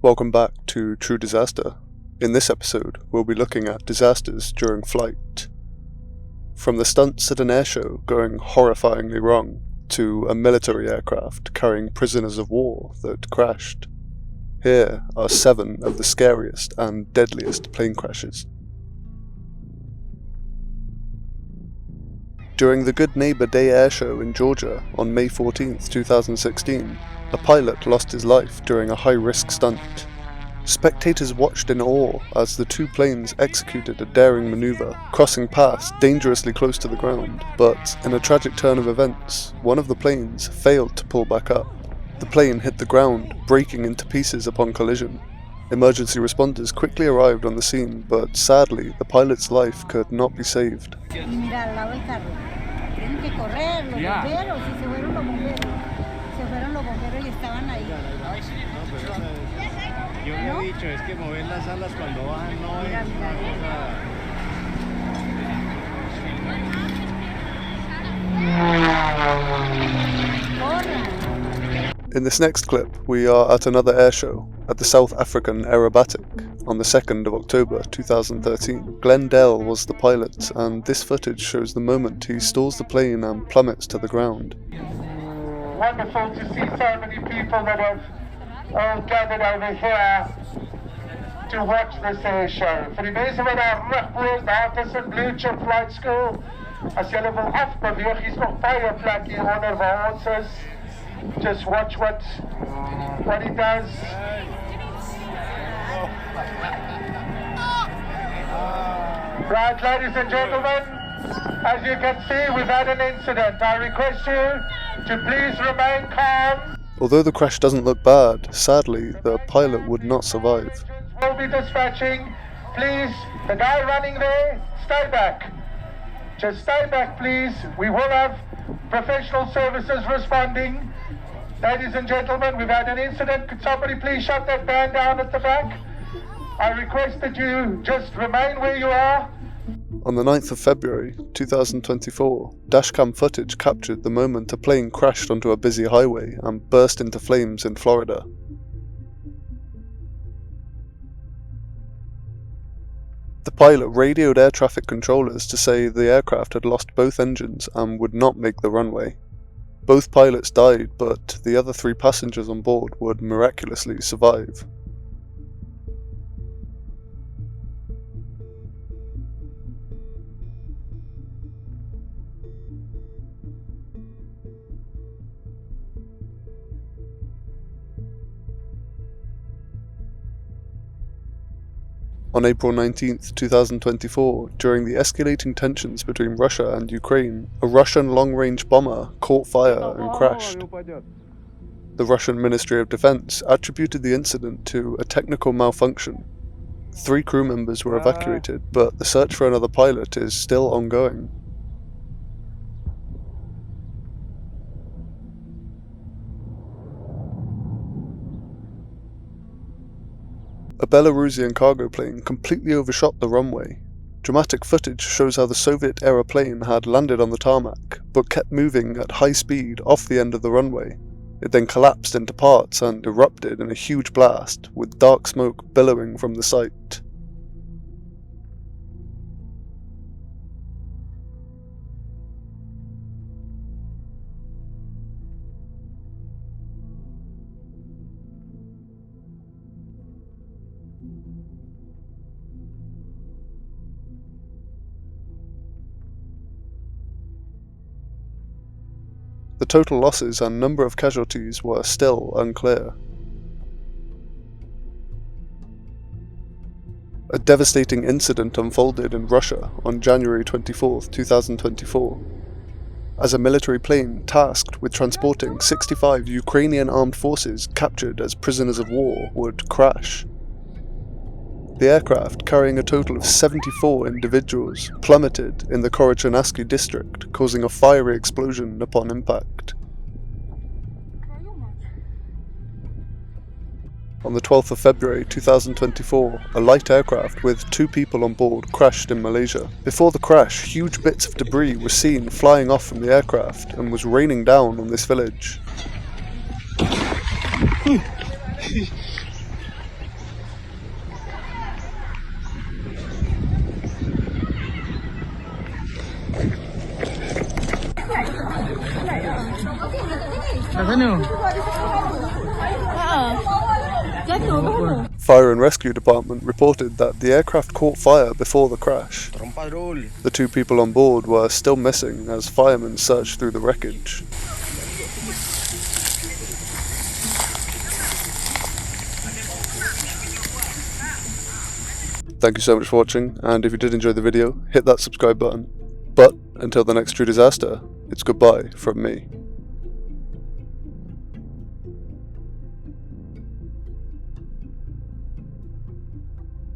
Welcome back to True Disaster. In this episode, we'll be looking at disasters during flight. From the stunts at an airshow going horrifyingly wrong, to a military aircraft carrying prisoners of war that crashed. Here are 7 of the scariest and deadliest plane crashes. During the Good Neighbor Day Airshow in Georgia on May 14, 2016, a pilot lost his life during a high-risk stunt. Spectators watched in awe as the 2 planes executed a daring maneuver, crossing paths dangerously close to the ground, but in a tragic turn of events, one of the planes failed to pull back up. The plane hit the ground, breaking into pieces upon collision. Emergency responders quickly arrived on the scene, but sadly, the pilot's life could not be saved. In this next clip, we are at another airshow, at the South African Aerobatic, on the 2nd of October 2013. Glenn Dell was the pilot, and this footage shows the moment he stalls the plane and plummets to the ground. Wonderful to see so many people that have all gathered over here to watch this airshow. Vir die mense wat daar rugbroos daar tussen Blue Chip Flight School, as julle wil afbeweeg, hier's nog baie plek hier onder waar ons is. Just watch what he does. Right, ladies and gentlemen, as you can see, we've had an incident. I request you to please remain calm. Although the crash doesn't look bad, sadly, the pilot would not survive. We'll be dispatching. Please, the guy running there, stay back. Just stay back, please. We will have professional services responding. Ladies and gentlemen, we've had an incident. Could somebody please shut that van down at the back? I request that you just remain where you are. On the 9th of February 2024, dashcam footage captured the moment a plane crashed onto a busy highway and burst into flames in Florida. The pilot radioed air traffic controllers to say the aircraft had lost both engines and would not make the runway. Both pilots died, but the other 3 passengers on board would miraculously survive. On April 19, 2024, during the escalating tensions between Russia and Ukraine, a Russian long-range bomber caught fire and crashed. The Russian Ministry of Defense attributed the incident to a technical malfunction. 3 crew members were evacuated, but the search for another pilot is still ongoing. A Belarusian cargo plane completely overshot the runway. Dramatic footage shows how the Soviet-era plane had landed on the tarmac, but kept moving at high speed off the end of the runway. It then collapsed into parts and erupted in a huge blast, with dark smoke billowing from the site. The total losses and number of casualties were still unclear. A devastating incident unfolded in Russia on January 24, 2024, as a military plane tasked with transporting 65 Ukrainian armed forces captured as prisoners of war would crash. The aircraft, carrying a total of 74 individuals, plummeted in the Korochanasky district, causing a fiery explosion upon impact. On the 12th of February 2024, a light aircraft with 2 people on board crashed in Malaysia. Before the crash, huge bits of debris were seen flying off from the aircraft and was raining down on this village. Fire and Rescue Department reported that the aircraft caught fire before the crash. The 2 people on board were still missing as firemen searched through the wreckage. Thank you so much for watching, and if you did enjoy the video, hit that subscribe button. But until the next true disaster, it's goodbye from me.